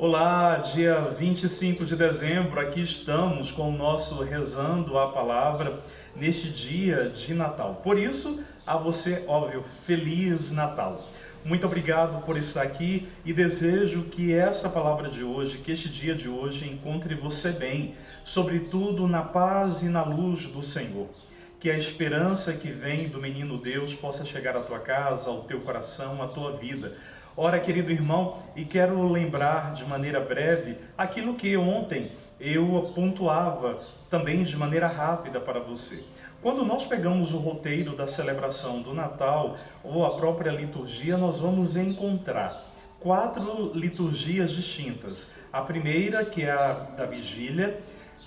Olá, dia 25 de dezembro, aqui estamos com o nosso Rezando a Palavra neste dia de Natal. Por isso, a você, óbvio, Feliz Natal. Muito obrigado por estar aqui e desejo que essa palavra de hoje, que este dia de hoje encontre você bem, sobretudo na paz e na luz do Senhor. Que a esperança que vem do menino Deus possa chegar à tua casa, ao teu coração, à tua vida. Ora, querido irmão, e quero lembrar de maneira breve aquilo que ontem eu pontuava também de maneira rápida para você. Quando nós pegamos o roteiro da celebração do Natal ou a própria liturgia, nós vamos encontrar 4 liturgias distintas. A primeira, que é a da vigília,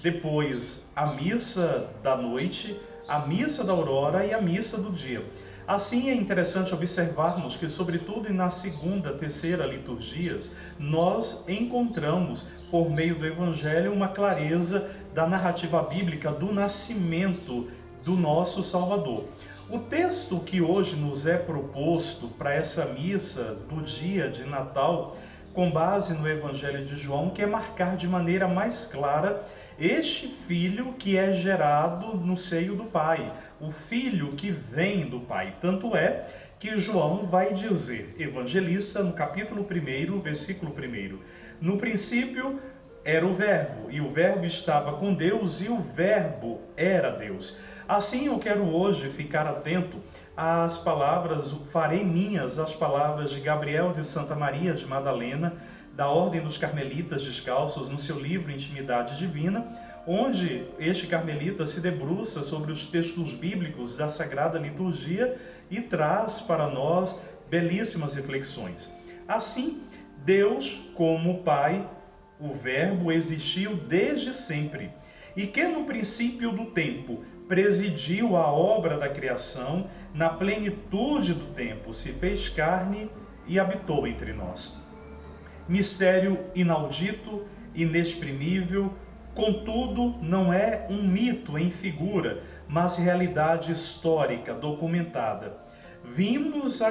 depois a missa da noite, a missa da aurora e a missa do dia. Assim, é interessante observarmos que, sobretudo na segunda, terceira liturgias, nós encontramos, por meio do Evangelho, uma clareza da narrativa bíblica do nascimento do nosso Salvador. O texto que hoje nos é proposto para essa missa do dia de Natal, com base no Evangelho de João, quer marcar de maneira mais clara este filho que é gerado no seio do Pai, o filho que vem do Pai. Tanto é que João vai dizer, evangelista, no capítulo 1, versículo 1, no princípio era o Verbo, e o Verbo estava com Deus, e o Verbo era Deus. Assim eu quero hoje ficar atento às palavras, farei minhas as palavras de Gabriel de Santa Maria de Madalena, da Ordem dos Carmelitas Descalços, no seu livro Intimidade Divina, onde este carmelita se debruça sobre os textos bíblicos da Sagrada Liturgia e traz para nós belíssimas reflexões. Assim, Deus, como Pai, o Verbo existiu desde sempre, e que no princípio do tempo presidiu a obra da criação, na plenitude do tempo se fez carne e habitou entre nós. Mistério inaudito, inexprimível, contudo não é um mito em figura, mas realidade histórica documentada. Vimos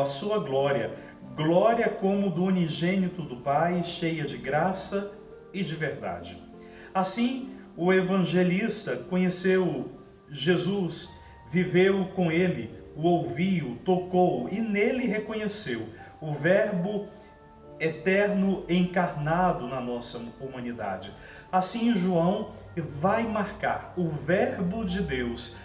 sua glória, glória como do unigênito do Pai, cheia de graça e de verdade. Assim, o evangelista conheceu Jesus, viveu com ele, o ouviu, tocou e nele reconheceu o Verbo eterno encarnado na nossa humanidade. Assim, João vai marcar o Verbo de Deus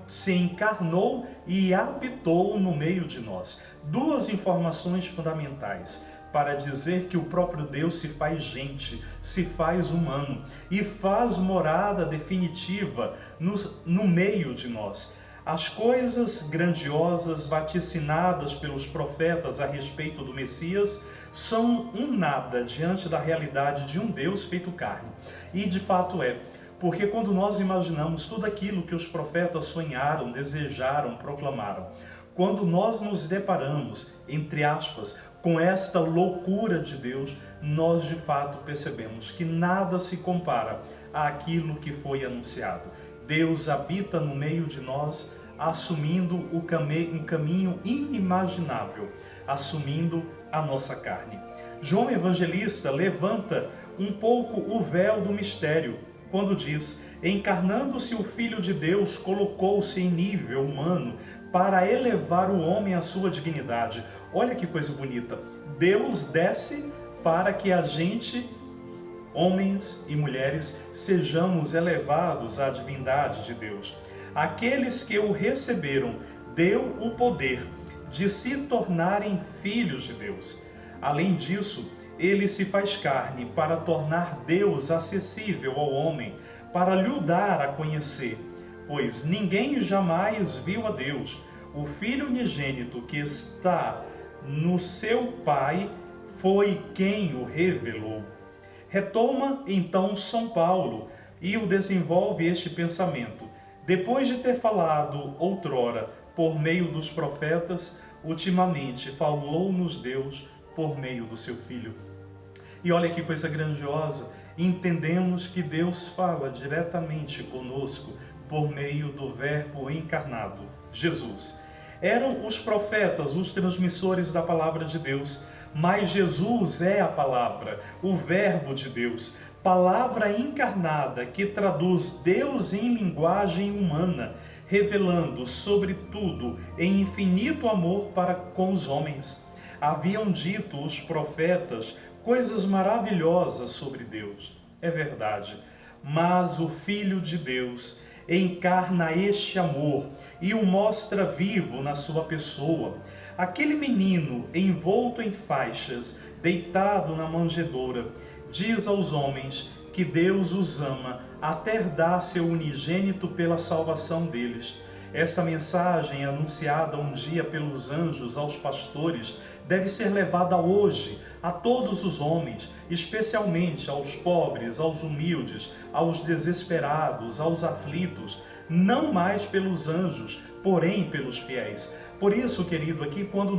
se encarnou e habitou no meio de nós. 2 informações fundamentais para dizer que o próprio Deus se faz gente, se faz humano e faz morada definitiva no meio de nós. As coisas grandiosas vaticinadas pelos profetas a respeito do Messias são um nada diante da realidade de um Deus feito carne. E de fato é, porque quando nós imaginamos tudo aquilo que os profetas sonharam, desejaram, proclamaram, quando nós nos deparamos, entre aspas, com esta loucura de Deus, nós de fato percebemos que nada se compara àquilo que foi anunciado. Deus habita no meio de nós, assumindo um caminho inimaginável, assumindo a nossa carne. João Evangelista levanta um pouco o véu do mistério, quando diz, encarnando-se o Filho de Deus, colocou-se em nível humano para elevar o homem à sua dignidade. Olha que coisa bonita. Deus desce para que a gente, homens e mulheres, sejamos elevados à divindade de Deus. Aqueles que o receberam, deu o poder de se tornarem filhos de Deus. Além disso, ele se faz carne para tornar Deus acessível ao homem, para lhe dar a conhecer, pois ninguém jamais viu a Deus. O Filho unigênito que está no seu Pai foi quem o revelou. Retoma então São Paulo e o desenvolve este pensamento. Depois de ter falado outrora por meio dos profetas, ultimamente falou-nos Deus por meio do seu Filho. E olha que coisa grandiosa, entendemos que Deus fala diretamente conosco por meio do Verbo encarnado, Jesus. Eram os profetas os transmissores da palavra de Deus, mas Jesus é a palavra, o Verbo de Deus, palavra encarnada que traduz Deus em linguagem humana, revelando, sobretudo, em infinito amor para com os homens. Haviam dito os profetas coisas maravilhosas sobre Deus. É verdade, mas o Filho de Deus encarna este amor e o mostra vivo na sua pessoa. Aquele menino envolto em faixas, deitado na manjedoura, diz aos homens que Deus os ama até dar seu unigênito pela salvação deles. Essa mensagem, anunciada um dia pelos anjos aos pastores, deve ser levada hoje a todos os homens, especialmente aos pobres, aos humildes, aos desesperados, aos aflitos, não mais pelos anjos, porém pelos fiéis. Por isso, queridos, quando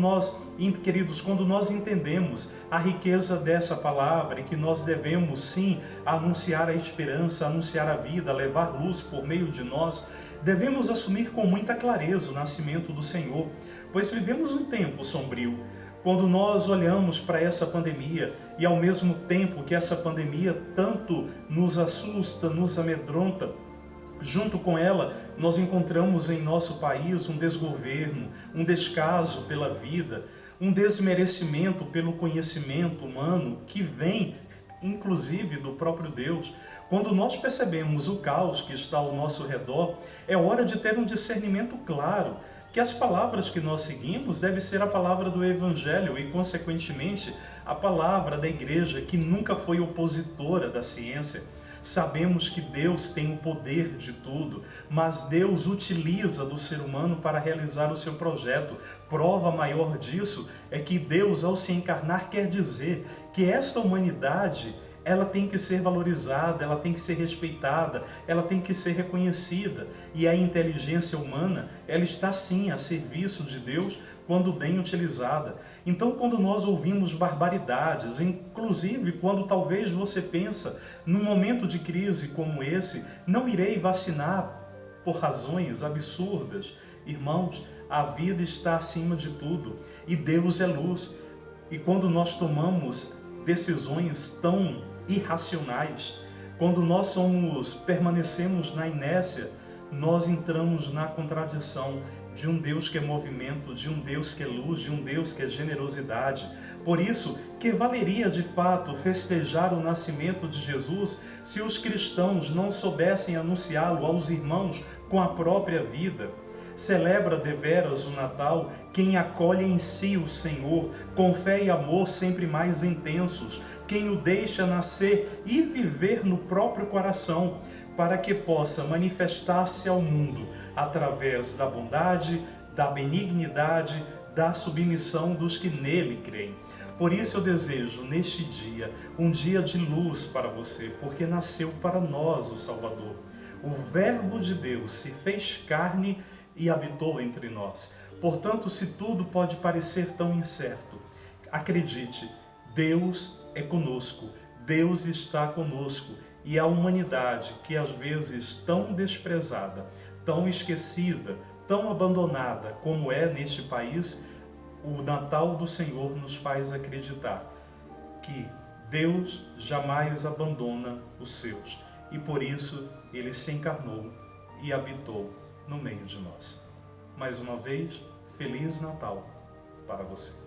nós entendemos a riqueza dessa palavra e que nós devemos sim anunciar a esperança, anunciar a vida, levar luz por meio de nós, devemos assumir com muita clareza o nascimento do Senhor, pois vivemos um tempo sombrio. Quando nós olhamos para essa pandemia e ao mesmo tempo que essa pandemia tanto nos assusta, nos amedronta, junto com ela, nós encontramos em nosso país um desgoverno, um descaso pela vida, um desmerecimento pelo conhecimento humano que vem, inclusive, do próprio Deus. Quando nós percebemos o caos que está ao nosso redor, é hora de ter um discernimento claro, que as palavras que nós seguimos devem ser a palavra do Evangelho e, consequentemente, a palavra da Igreja, que nunca foi opositora da ciência. Sabemos que Deus tem o poder de tudo, mas Deus utiliza do ser humano para realizar o seu projeto. Prova maior disso é que Deus, ao se encarnar, quer dizer que esta humanidade, ela tem que ser valorizada, ela tem que ser respeitada, ela tem que ser reconhecida. E a inteligência humana, ela está sim a serviço de Deus quando bem utilizada. Então, quando nós ouvimos barbaridades, inclusive quando talvez você pensa, num momento de crise como esse, não irei vacinar por razões absurdas. Irmãos, a vida está acima de tudo e Deus é luz. E quando nós tomamos decisões tão irracionais, quando nós permanecemos na inércia, nós entramos na contradição de um Deus que é movimento, de um Deus que é luz, de um Deus que é generosidade. Por isso, que valeria de fato festejar o nascimento de Jesus se os cristãos não soubessem anunciá-lo aos irmãos com a própria vida? Celebra deveras o Natal quem acolhe em si o Senhor, com fé e amor sempre mais intensos, quem o deixa nascer e viver no próprio coração, para que possa manifestar-se ao mundo através da bondade, da benignidade, da submissão dos que nele creem. Por isso eu desejo neste dia, um dia de luz para você, porque nasceu para nós o Salvador. O Verbo de Deus se fez carne e habitou entre nós. Portanto, se tudo pode parecer tão incerto, acredite, Deus é conosco, Deus está conosco. E a humanidade, que às vezes tão desprezada, tão esquecida, tão abandonada como é neste país, o Natal do Senhor nos faz acreditar que Deus jamais abandona os seus. E por isso Ele se encarnou e habitou no meio de nós. Mais uma vez, Feliz Natal para você.